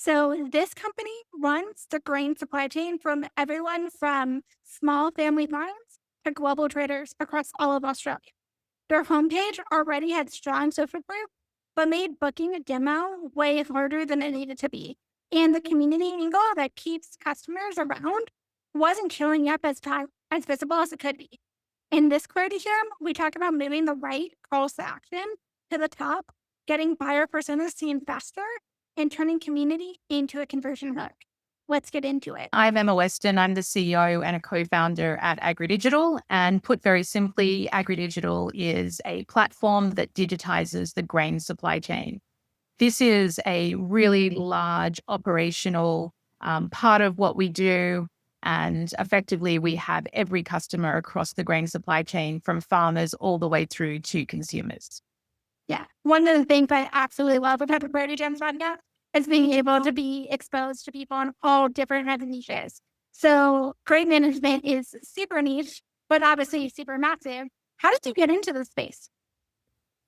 So this company runs the grain supply chain from everyone from small family farms to global traders across all of Australia. Their homepage already had strong social proof, but made booking a demo way harder than it needed to be. And the community angle that keeps customers around wasn't showing up as visible as it could be. In this curriculum, we talk about moving the right calls to action to the top, getting buyer personas seen faster, and turning community into a conversion hook. Let's get into it. I'm Emma Weston. I'm the CEO and a co-founder at Agri Digital. And put very simply, Agri Digital is a platform that digitizes the grain supply chain. This is a really large operational part of what we do. And effectively, we have every customer across the grain supply chain from farmers all the way through to consumers. Yeah. One of the things I absolutely love about the Brody Gems podcast is being able to be exposed to people in all different kinds of niches. So great management is super niche, but obviously super massive. How did you get into this space?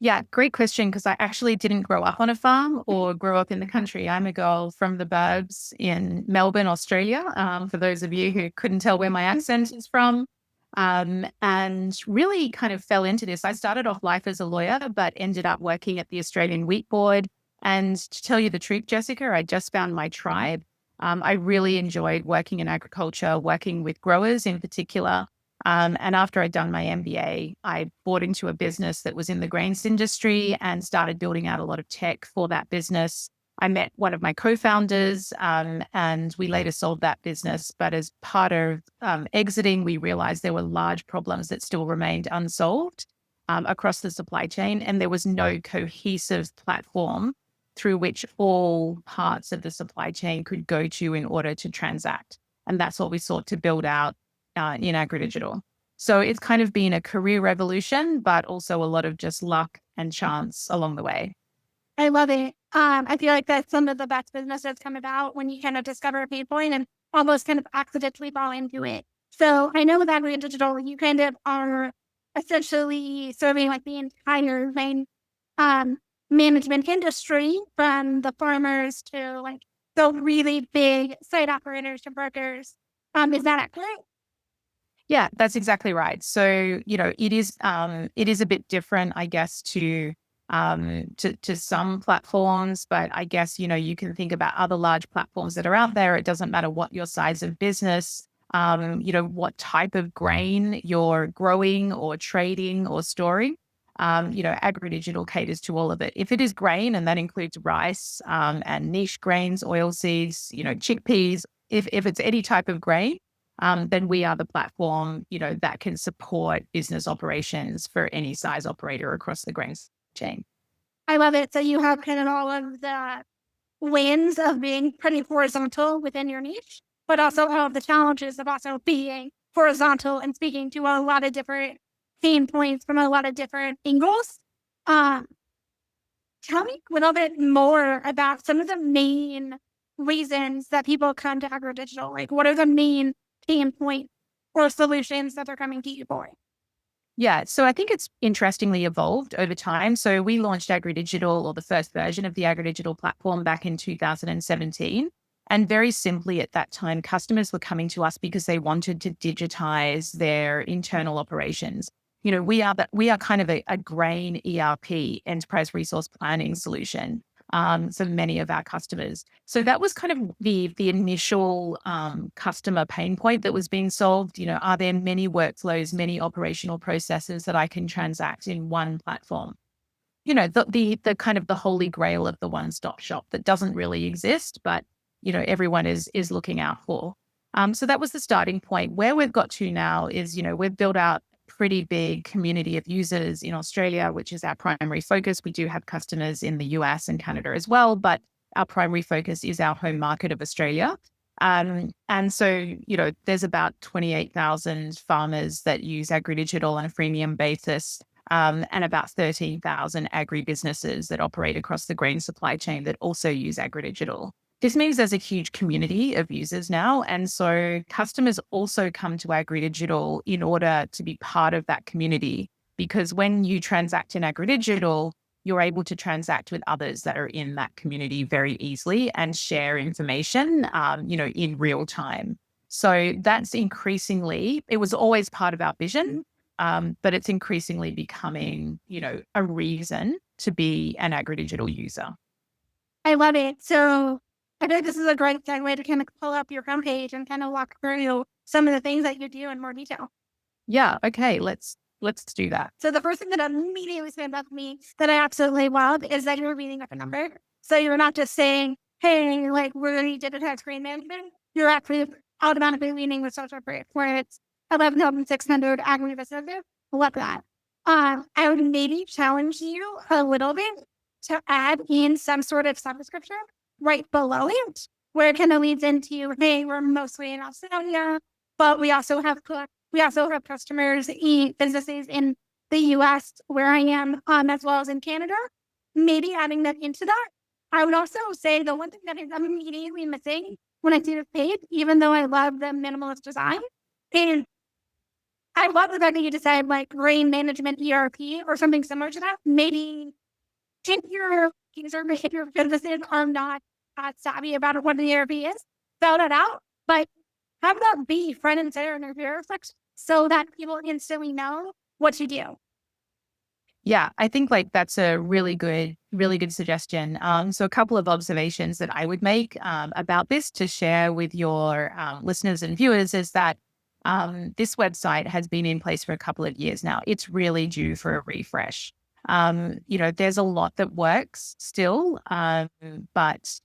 Yeah, great question. Because I actually didn't grow up on a farm or grow up in the country. I'm a girl from the burbs in Melbourne, Australia. For those of you who couldn't tell where my accent is from, and really kind of fell into this. I started off life as a lawyer, but ended up working at the Australian Wheat Board. And to tell you the truth, Jessica, I just found my tribe. I really enjoyed working in agriculture, working with growers in particular. And after I'd done my MBA, I bought into a business that was in the grains industry and started building out a lot of tech for that business. I met one of my co-founders and we later sold that business. But as part of exiting, we realized there were large problems that still remained unsolved across the supply chain. And there was no cohesive platform through which all parts of the supply chain could go to in order to transact. And that's what we sought to build out in Agri Digital. So it's kind of been a career revolution, but also a lot of just luck and chance along the way. I love it. I feel like that's some of the best business that's come about when you kind of discover a pain point and almost kind of accidentally fall into it. So I know with Agri Digital, you kind of are essentially serving like the entire main um, management industry from the farmers to like the really big site operators to brokers. Is that accurate? Yeah, that's exactly right. So, it is a bit different, I guess, to some platforms, but I guess, you can think about other large platforms that are out there. It doesn't matter what your size of business, what type of grain you're growing or trading or storing. Agri Digital caters to all of it. If it is grain, and that includes rice, and niche grains, oilseeds, chickpeas, if it's any type of grain, then we are the platform, that can support business operations for any size operator across the grains chain. I love it. So you have kind of all of the wins of being pretty horizontal within your niche, but also all of the challenges of also being horizontal and speaking to a lot of different pain points from a lot of different angles. Um, Tell me a little bit more about some of the main reasons that people come to AgroDigital. Like, what are the main pain points or solutions that they're coming to you for? Yeah, so I think it's interestingly evolved over time. So we launched Agri Digital, or the first version of the Agri Digital platform, back in 2017. And very simply at that time, customers were coming to us because they wanted to digitize their internal operations. We are kind of a grain ERP, enterprise resource planning solution, for many of our customers. So that was kind of the initial customer pain point that was being solved. Are there many workflows, many operational processes that I can transact in one platform? The kind of the holy grail of the one-stop shop that doesn't really exist, but everyone is looking out for. So that was the starting point. Where we've got to now is, we've built out pretty big community of users in Australia, which is our primary focus. We do have customers in the US and Canada as well, but our primary focus is our home market of Australia. And so, there's about 28,000 farmers that use Agri Digital on a freemium basis, and about 13,000 agri businesses that operate across the grain supply chain that also use Agri Digital. This means there's a huge community of users now. And so customers also come to Agri Digital in order to be part of that community. Because when you transact in Agri Digital, you're able to transact with others that are in that community very easily and share information, in real time. So that's increasingly, it was always part of our vision, but it's increasingly becoming, a reason to be an agri-digital user. I love it. So I think this is a great segue to kind of pull up your homepage and kind of walk through some of the things that you do in more detail. Yeah. Okay. Let's do that. So the first thing that immediately stands out to me that I absolutely love is that you're reading up a number. So you're not just saying, hey, like we're going to digitize grain management. You're actually automatically reading the social proof where it's 11,600 agri visitors. Love that. I would maybe challenge you a little bit to add in some sort of subscription right below it, where it kind of leads into, hey, we're mostly in Australia, but we also have customers in businesses in the US where I am, as well as in Canada. Maybe adding that into that. I would also say the one thing that is immediately missing when I see this page, even though I love the minimalist design, is I love the fact that you decide like grain management ERP or something similar to that. Maybe if your businesses are not savvy about what an ERP is, spell that out. But have that be front and center in your video section so that people instantly know what you do. Yeah, I think like that's a really good suggestion. So a couple of observations that I would make about this to share with your listeners and viewers is that this website has been in place for a couple of years now. It's really due for a refresh. There's a lot that works still, but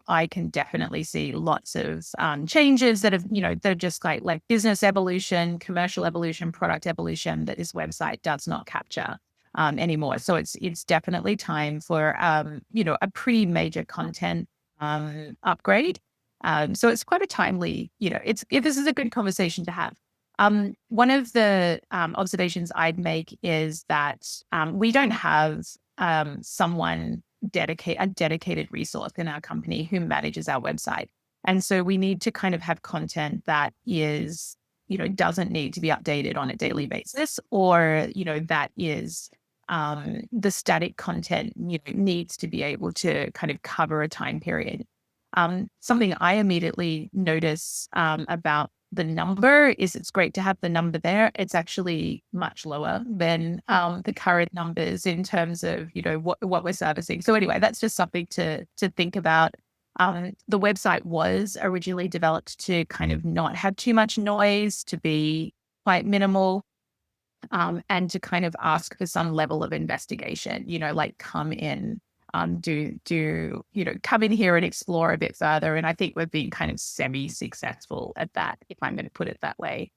I can definitely see lots of changes that have, they're just like business evolution, commercial evolution, product evolution that this website does not capture anymore. So it's definitely time for a pretty major content upgrade. So it's quite a timely, this is a good conversation to have. One of the observations I'd make is that we don't have a dedicated resource in our company who manages our website. And so we need to kind of have content that is, doesn't need to be updated on a daily basis, or, that is the static content, needs to be able to kind of cover a time period. Something I immediately notice about the number is it's great to have the number there. It's actually much lower than the current numbers in terms of, what we're servicing. So anyway, that's just something to think about. The website was originally developed to kind of not have too much noise, to be quite minimal, and to kind of ask for some level of investigation, like come in, come in here and explore a bit further. And I think we've been kind of semi-successful at that, if I'm going to put it that way.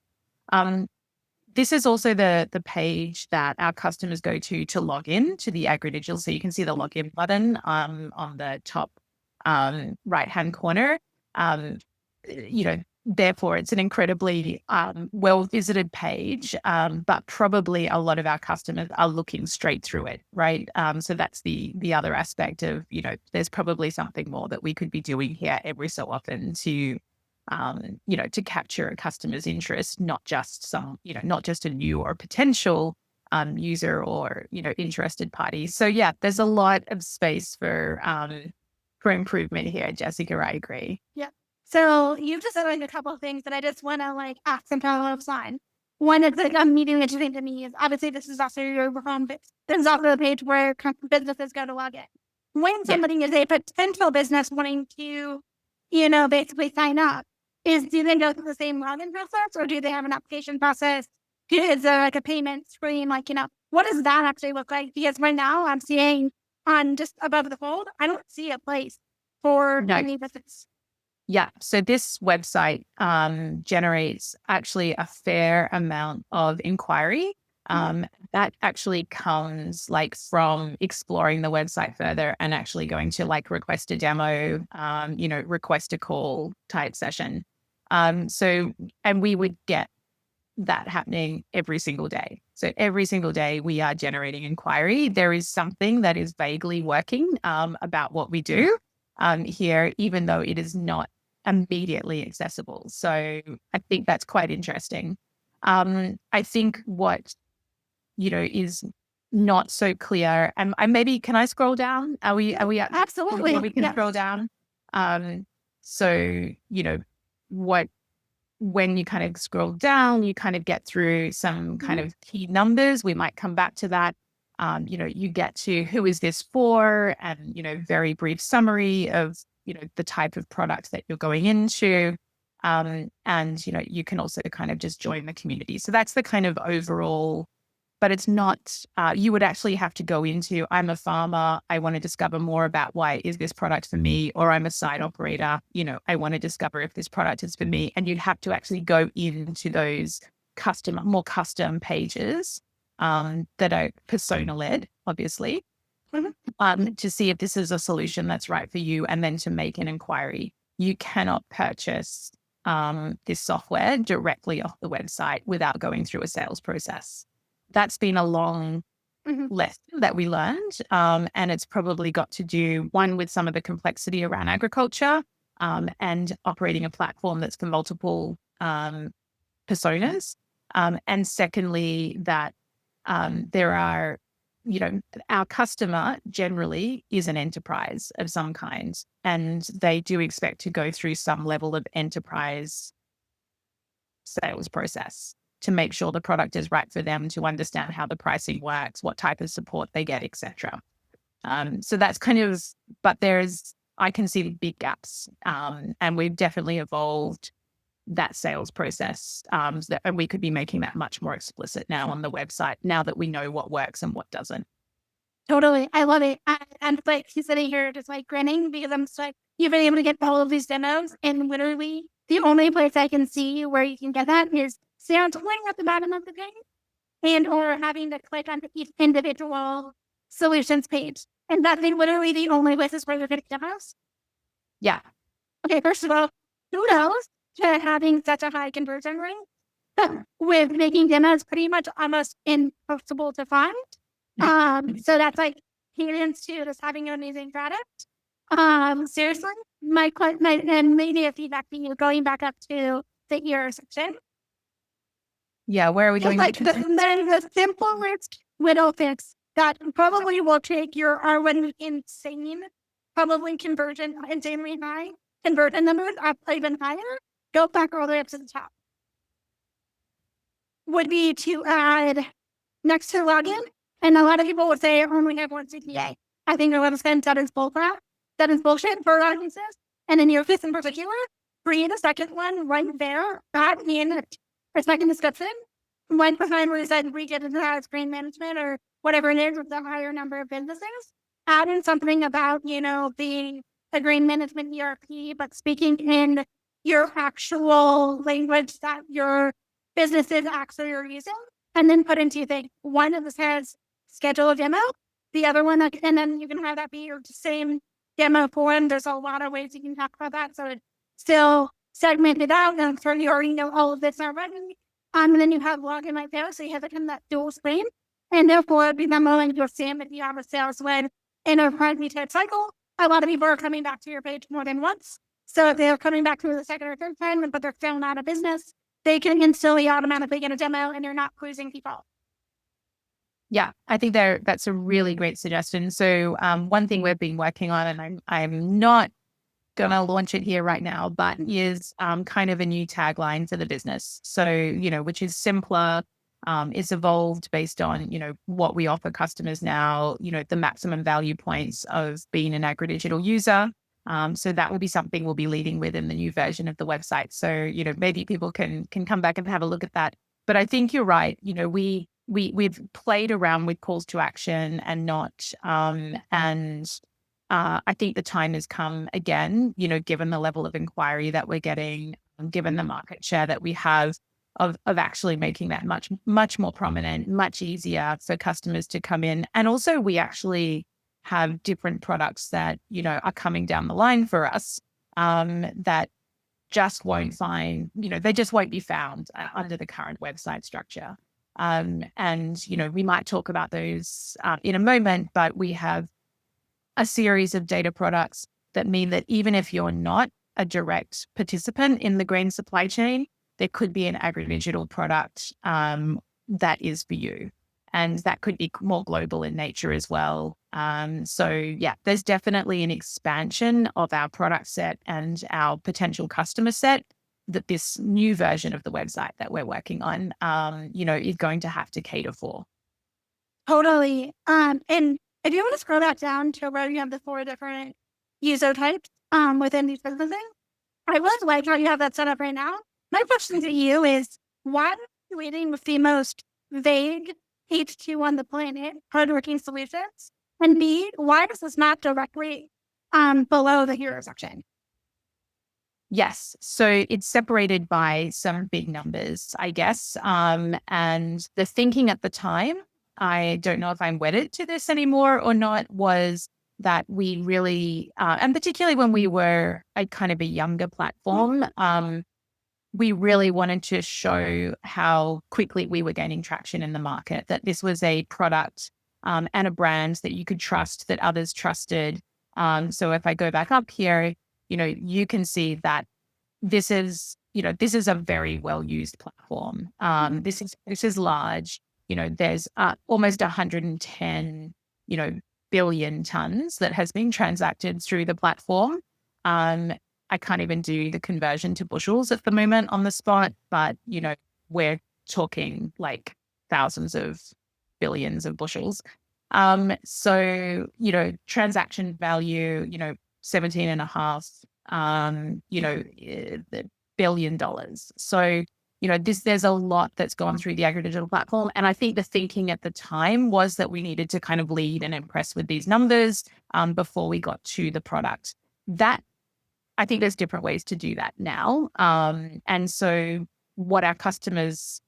This is also the page that our customers go to log in to the Agri Digital. So you can see the login button on the top right-hand corner. Therefore, it's an incredibly well-visited page, but probably a lot of our customers are looking straight through it, right? So that's the other aspect of, there's probably something more that we could be doing here every so often to, to capture a customer's interest, not just a new or potential user or, interested party. So yeah, there's a lot of space for improvement here, Jessica. I agree. Yeah. So you've just said like a couple of things that I just want to like ask some parallel sign. One is like immediately interesting to me is obviously this is also your home base. There's also a page where businesses go to log in. When somebody is a potential business wanting to, basically sign up, do they go through the same login process or do they have an application process? Is there like a payment screen? Like, what does that actually look like? Because right now I'm seeing on just above the fold, I don't see a place for any business. Yeah. So this website generates actually a fair amount of inquiry. That actually comes like from exploring the website further and actually going to like request a demo, request a call type session. And we would get that happening every single day. So every single day we are generating inquiry. There is something that is vaguely working about what we do here, even though it is not immediately accessible. So I think that's quite interesting. I think what, is not so clear. And maybe can I scroll down? Are we at Absolutely. where we can Yes. scroll down? Um, so what when you kind of scroll down, you kind of get through some kind Mhm. of key numbers. We might come back to that. You get to who is this for, and very brief summary of the type of product that you're going into. And you can also kind of just join the community. So that's the kind of overall, but it's not, you would actually have to go into, I'm a farmer, I want to discover more about why is this product for me, or I'm a site operator, I want to discover if this product is for me. And you'd have to actually go into those more custom pages that are persona led, obviously, Mhm. to see if this is a solution that's right for you, and then to make an inquiry. You cannot purchase this software directly off the website without going through a sales process. That's been a long Mhm. lesson that we learned. And it's probably got to do, one, with some of the complexity around agriculture and operating a platform that's for multiple personas. And secondly, that there are, our customer generally is an enterprise of some kind, and they do expect to go through some level of enterprise sales process to make sure the product is right for them, to understand how the pricing works, what type of support they get, etc. So that's kind of, but I can see big gaps, and we've definitely evolved that sales process, and we could be making that much more explicit now on the website, now that we know what works and what doesn't. Totally. I love it. I'm like, he's sitting here just like grinning because I'm just like, you've been able to get all of these demos. And literally, the only place I can see where you can get that is sound pointing at the bottom of the page and or having to click on each individual solutions page. And that's literally the only places where you're getting demos. Yeah. Okay, first of all, kudos to having such a high conversion rate with making demos pretty much almost impossible to find. So that's like cadence to just having an amazing product. Seriously, my and maybe a feedback to you going back up to the ear section. Yeah. Where are we Just going? like the simplest little fix that probably will take your already insane, probably conversion insanely high conversion numbers up even higher. Go back all the way up to the top. Would be to add next to login. And a lot of people would say I only have one CPA. I think a lot of times that is bullcrap. That is bullshit for audiences. And in your case in particular, create a second one right there, add in a second description, right behind where it said digitizing screen management or whatever it is with the higher number of businesses. Add in something about, the green management ERP, but speaking in your actual language that your businesses actually are using, and then put into things. One of this has schedule a demo, the other one, and then you can have that be your same demo form. There's a lot of ways you can talk about that. So it's still segmented out. And I'm sure you already know all of this already. And then you have login right there. So you have it in that dual screen. And therefore, it'd be demoing your SIM if you have a sales led enterprise type cycle. A lot of people are coming back to your page more than once. So if they're coming back to the second or third time, but they're still not a business, they can instantly automatically get a demo and you're not losing people. Yeah, I think that's a really great suggestion. So one thing we've been working on, and I'm not going to launch it here right now, but is kind of a new tagline for the business. So, which is simpler. It's evolved based on, what we offer customers now, the maximum value points of being an Agri Digital user. So that will be something we'll be leading with in the new version of the website. So, maybe people can come back and have a look at that. But I think you're right. We've played around with calls to action and not, and I think the time has come again, given the level of inquiry that we're getting, given the market share that we have of actually making that much, much more prominent, much easier for customers to come in. And also we actually have different products that, are coming down the line for us that just won't find, they just won't be found under the current website structure. And, we might talk about those in a moment, but we have a series of data products that mean that even if you're not a direct participant in the grain supply chain, there could be an agri-digital product that is for you. And that could be more global in nature as well. So yeah, there's definitely an expansion of our product set and our potential customer set that this new version of the website that we're working on, is going to have to cater for. Totally. And if you want to scroll that down to where you have the four different user types within these businesses, I really like how you have that set up right now. My question to you is, why are you waiting with the most vague H2 on the planet, hardworking solutions? And B, why does this map directly below the hero section? Yes. So it's separated by some big numbers, I guess. And the thinking at the time, I don't know if I'm wedded to this anymore or not, was that we really, and particularly when we were a kind of a younger platform, we really wanted to show how quickly we were gaining traction in the market, that this was a product and a brand that you could trust, that others trusted. So if I go back up here, you can see that this is a very well used platform. This is large. There's almost 110, billion tons that has been transacted through the platform. I can't even do the conversion to bushels at the moment on the spot, but we're talking like thousands of billions of bushels. Transaction value, 17 and a half, the $1 billion. So, there's a lot that's gone through the Agri Digital platform. And I think the thinking at the time was that we needed to kind of lead and impress with these numbers before we got to the product. That I think there's different ways to do that now. And so what our customers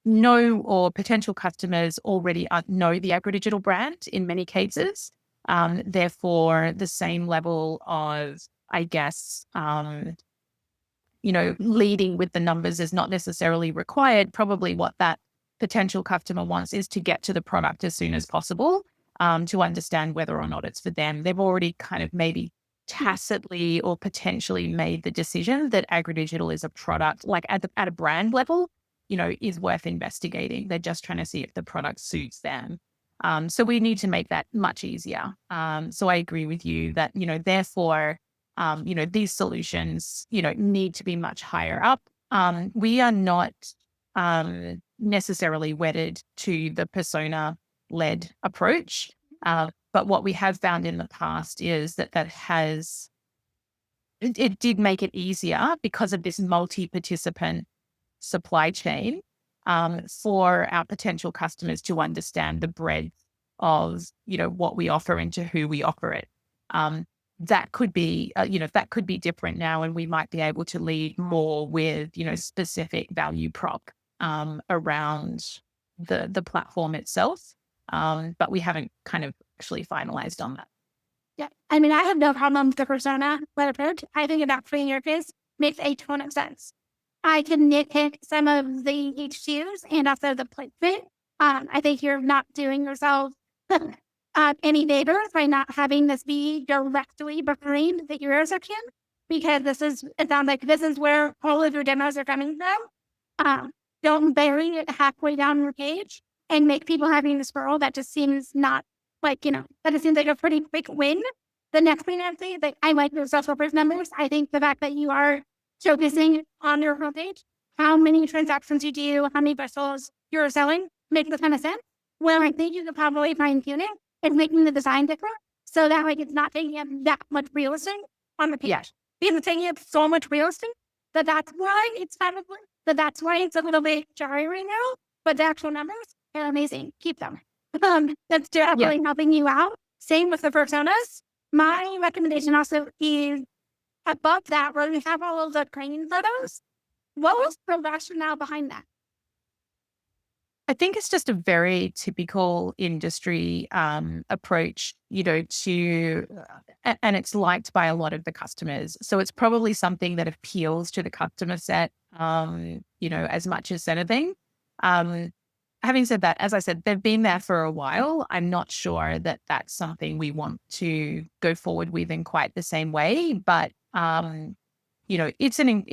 know, or potential customers already know the Agri Digital brand in many cases. Therefore, the same level of, I guess, leading with the numbers is not necessarily required. Probably what that potential customer wants is to get to the product as soon as possible, to understand whether or not it's for them. They've already kind of maybe tacitly or potentially made the decision that Agri Digital is a product, like at a brand level, is worth investigating. They're just trying to see if the product suits them. So we need to make that much easier. So I agree with you that, therefore, these solutions, need to be much higher up. We are not necessarily wedded to the persona-led approach. But what we have found in the past is that it did make it easier because of this multi-participant supply chain, for our potential customers to understand the breadth of, what we offer and to who we offer it. That could be, that could be different now, and we might be able to lead more with, specific value prop around the platform itself. But we haven't kind of actually finalized on that. Yeah. I mean, I have no problem with the persona web approach. I think it actually in your case makes a ton of sense. I can nitpick some of the H2s and also the placement. I think you're not doing yourself any favors by not having this be directly behind the hero section, because it sounds like this is where all of your demos are coming from. Don't bury it halfway down your page and make people having to scroll. That just seems not that it seems like a pretty quick win. The next thing I'd say is that I like your social proof numbers. I think the fact that you are showcasing on your homepage how many transactions you do, how many vessels you're selling makes a ton of sense. Well, I think you could probably fine tune it and making the design different so that like it's not taking up that much real estate on the page. Yes. Because it's taking up so much real estate that's why that's why it's a little bit jarring right now. But the actual numbers are amazing. Keep them. That's Yeah. definitely helping you out. Same with the personas. My recommendation also is above that, where we have all of the training photos. What was the rationale behind that? I think it's just a very typical industry approach, and it's liked by a lot of the customers. So it's probably something that appeals to the customer set, as much as anything. Having said that, as I said, they've been there for a while. I'm not sure that that's something we want to go forward with in quite the same way. But,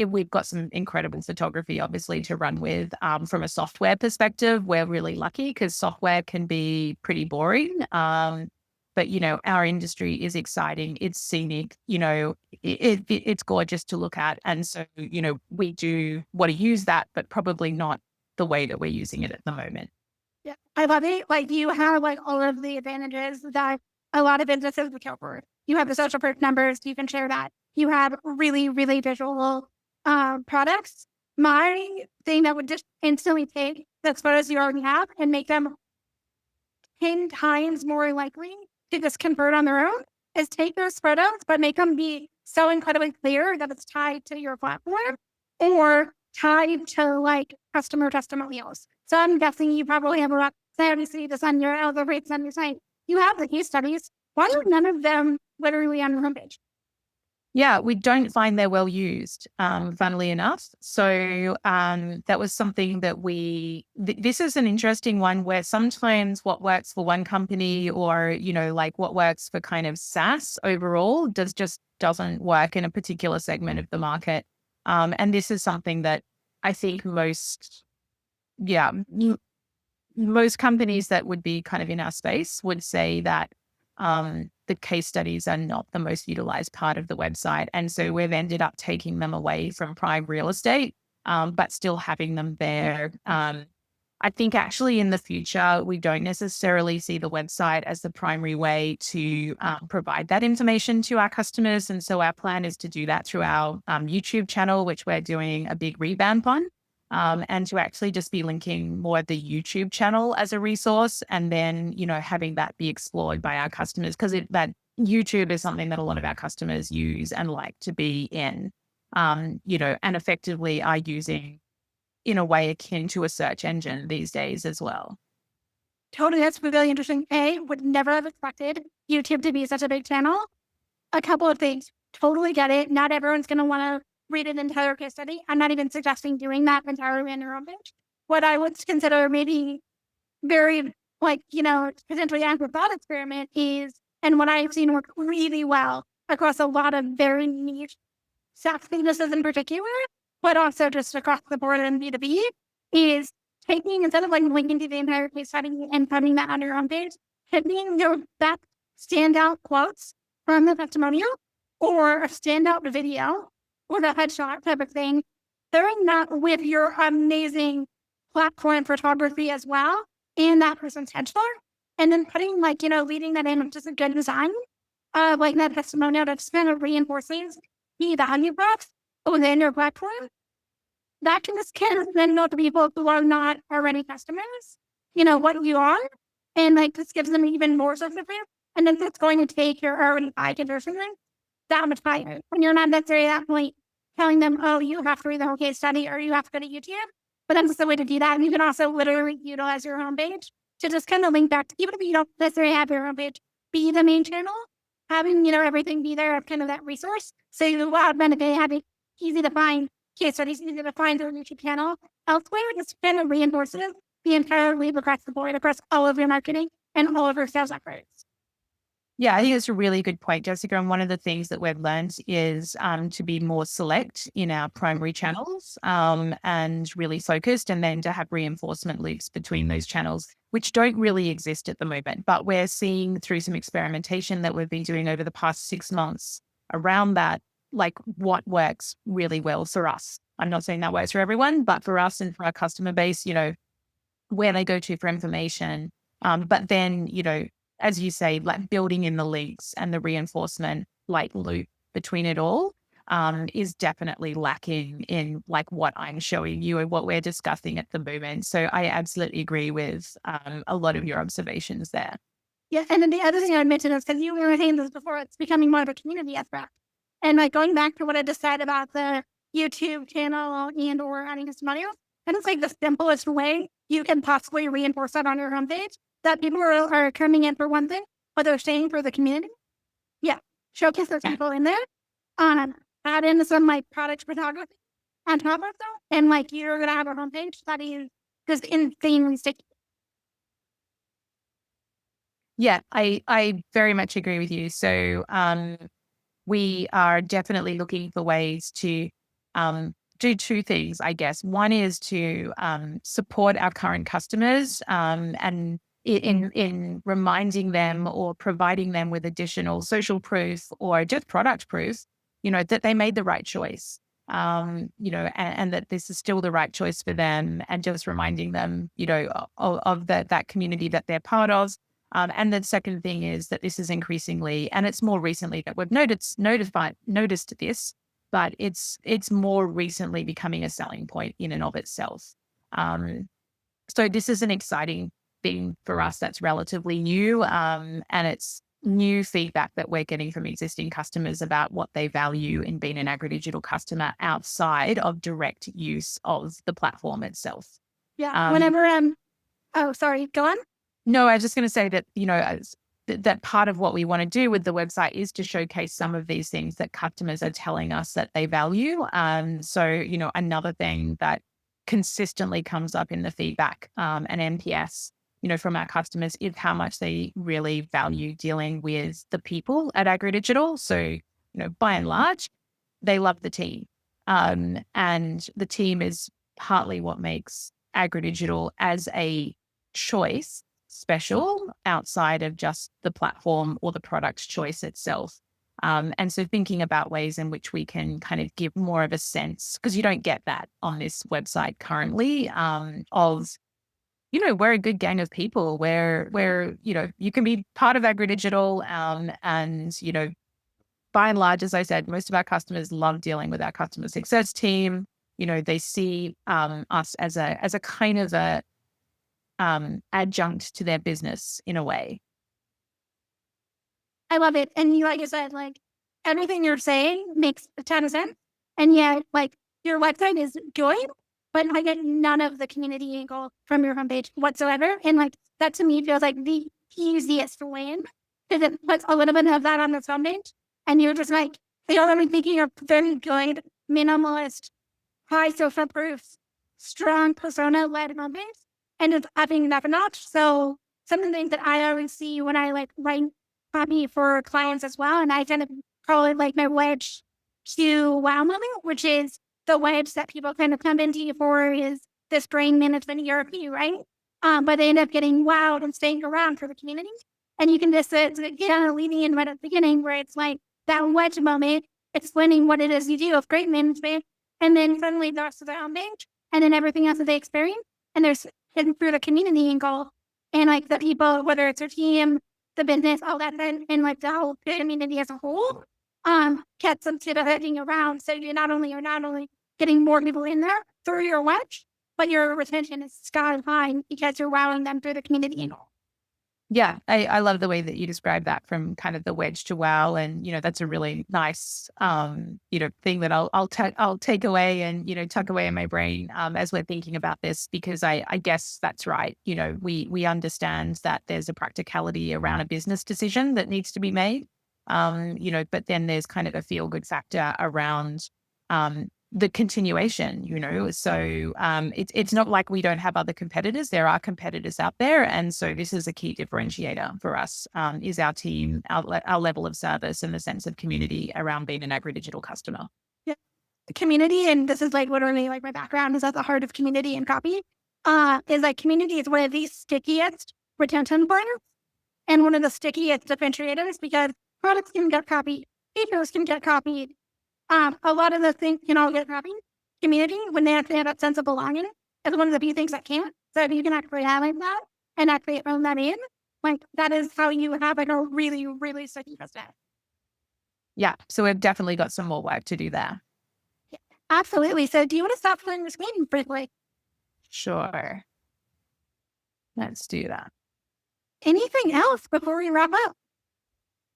we've got some incredible photography, obviously, to run with. From a software perspective, we're really lucky because software can be pretty boring. But, our industry is exciting. It's scenic, it's gorgeous to look at. And so, we do want to use that, but probably not the way that we're using it at the moment. Yeah, I love it. Like you have like all of the advantages that a lot of businesses would go for. You have the social proof numbers. You can share that. You have really, really visual products. My thing that would just instantly take those photos you already have and make them 10 times more likely to just convert on their own is take those photos, but make them be so incredibly clear that it's tied to your platform or tied to like customer testimonials. So I'm guessing you probably have a lot. I already see this on your rates on your site. You have the case studies. Why are none of them literally on your homepage? Yeah, we don't find they're well used, funnily enough. So that was something that this is an interesting one where sometimes what works for one company or, like what works for kind of SaaS overall just doesn't work in a particular segment of the market. And this is something that I think yeah, most companies that would be kind of in our space would say that the case studies are not the most utilized part of the website. And so we've ended up taking them away from prime real estate, but still having them there. I think actually in the future, we don't necessarily see the website as the primary way to provide that information to our customers. And so our plan is to do that through our YouTube channel, which we're doing a big revamp on. And to actually just be linking more the YouTube channel as a resource and then, having that be explored by our customers because that YouTube is something that a lot of our customers use and like to be in, and effectively are using in a way akin to a search engine these days as well. Totally, that's really interesting. Would never have expected YouTube to be such a big channel. A couple of things. Totally get it. Not everyone's going to want to read an entire case study. I'm not even suggesting doing that entirely on your own page. What I would consider maybe very, potentially accurate thought experiment is, and what I've seen work really well across a lot of very niche SaaS businesses in particular, but also just across the board in B2B, is taking, instead of like linking to the entire case study and putting that on your own page, hitting your best standout quotes from the testimonial or a standout video or the headshot type of thing, pairing that with your amazing platform photography as well and that person's headshot, and then putting leading that in with just a good design, like that testimonial that just kind of reinforces the value props within your platform. That can just kind of then know to people who are not already customers, what you are, and this gives them even more substance. And then it's going to take your already high conversion rate that much higher. And you're not necessarily at that point telling them, oh, you have to read the whole case study or you have to go to YouTube. But that's the way to do that. And you can also literally utilize your homepage to just kind of link back to, even if you don't necessarily have your homepage be the main channel, having, everything be there as kind of that resource. So you automatically have it easy to find case studies, easy to find their YouTube channel elsewhere. Just kind of reinforces the entire leap across the board, across all of your marketing and all of your sales efforts. Yeah, I think it's a really good point, Jessica. And one of the things that we've learned is to be more select in our primary channels and really focused, and then to have reinforcement loops between those channels, which don't really exist at the moment. But we're seeing through some experimentation that we've been doing over the past 6 months around that, like what works really well for us. I'm not saying that works for everyone, but for us and for our customer base, where they go to for information. But then, as you say, like building in the links and the reinforcement like loop between it all is definitely lacking in like what I'm showing you and what we're discussing at the moment. So I absolutely agree with a lot of your observations there. Yeah, and then the other thing I would mention is because you were saying this before, it's becoming more of a community aspect. And going back to what I just said about the YouTube channel and or adding testimonials, and it's the simplest way you can possibly reinforce that on your homepage that people are coming in for one thing, but they're staying for the community. Yeah, showcase those people in there. Add in some product photography on top of that, and you're gonna have a homepage that is just insanely sticky. Yeah, I very much agree with you. So we are definitely looking for ways to do two things, I guess. One is to support our current customers and in reminding them or providing them with additional social proof or just product proof, that they made the right choice. And that this is still the right choice for them, and just reminding them, of that community that they're part of. And the second thing is that this is increasingly, and it's more recently that we've noticed this, but it's more recently becoming a selling point in and of itself. Um, so this is an exciting thing for us that's relatively new, and it's new feedback that we're getting from existing customers about what they value in being an agri-digital customer outside of direct use of the platform itself. Yeah. Um, Whenever oh, sorry, go on. no, I was just going to say that, that part of what we want to do with the website is to showcase some of these things that customers are telling us that they value. So, another thing that consistently comes up in the feedback and NPS, from our customers is how much they really value dealing with the people at Agri Digital. So, by and large, they love the team. And the team is partly what makes Agri Digital as a choice special outside of just the platform or the product choice itself. And so thinking about ways in which we can kind of give more of a sense, because you don't get that on this website currently, of, we're a good gang of people where, you can be part of Agri Digital, and, by and large, as I said, most of our customers love dealing with our customer success team. They see us as a kind of a adjunct to their business in a way. I love it. And you, like you said, like everything you're saying makes a ton of sense. And yet, like your website is good, but I get none of the community angle from your homepage whatsoever. And like that to me feels like the easiest win because it puts a little bit of that on the homepage. And you're just like, you're already thinking of very good, minimalist, high social proof, strong persona led homepage. And it's upping that a notch. So some of the things that I always see when I like write copy for clients as well. And I kind of call it like my wedge to wow moment, which is the wedge that people kind of come into you for is this brain management ERP, right? But they end up getting wowed and staying around for the community. And you can just get on a leading in right at the beginning where it's like that wedge moment, explaining what it is you do of great management, and then suddenly the rest of the homepage, and then everything else that they experience. And there's hidden through the community angle and like the people, whether it's their team, the business, all that, and like the whole community as a whole, gets them to the heading around. So you're not only getting more people in there through your wedge, but your retention is sky high because you're wowing them through the community. Yeah, I love the way that you describe that from kind of the wedge to wow, and that's a really nice thing that I'll take away and tuck away in my brain as we're thinking about this, because I guess that's right. We understand that there's a practicality around a business decision that needs to be made, but then there's kind of a feel good factor around the continuation, So it's not like we don't have other competitors. There are competitors out there. And so this is a key differentiator for us, is our team, our level of service and the sense of community around being an agri-digital customer. Yeah. Community, and this is like literally like my background is at the heart of community and copy, is like community is one of the stickiest retention points and one of the stickiest differentiators because products can get copied, features can get copied, a lot of the things can all get copied. Community, when they actually have that sense of belonging, is one of the few things that can't. So if you can actually highlight that and actually own that in, like that is how you have like a really, really sticky business. Yeah. So we've definitely got some more work to do there. Yeah, absolutely. So do you want to stop playing this game briefly? Sure. Let's do that. Anything else before we wrap up?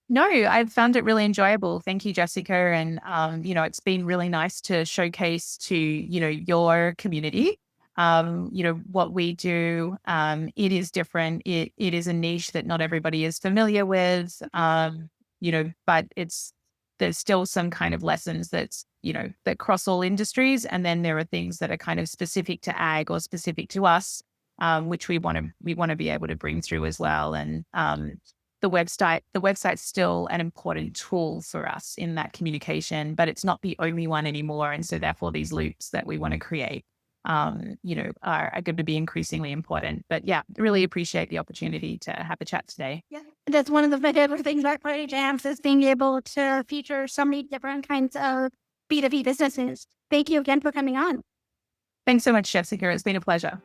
No, I've found it really enjoyable. Thank you, Jessica. And, it's been really nice to showcase to, your community, what we do. It is different. It is a niche that not everybody is familiar with, but there's still some kind of lessons that cross all industries. And then there are things that are kind of specific to ag or specific to us, which we want to be able to bring through as well. And, the website's still an important tool for us in that communication, but it's not the only one anymore. And so therefore these loops that we want to create, are going to be increasingly important. But yeah, really appreciate the opportunity to have a chat today. Yeah. That's one of the my favorite things about Party Jams is being able to feature so many different kinds of B2B businesses. Thank you again for coming on. Thanks so much, Jessica. It's been a pleasure.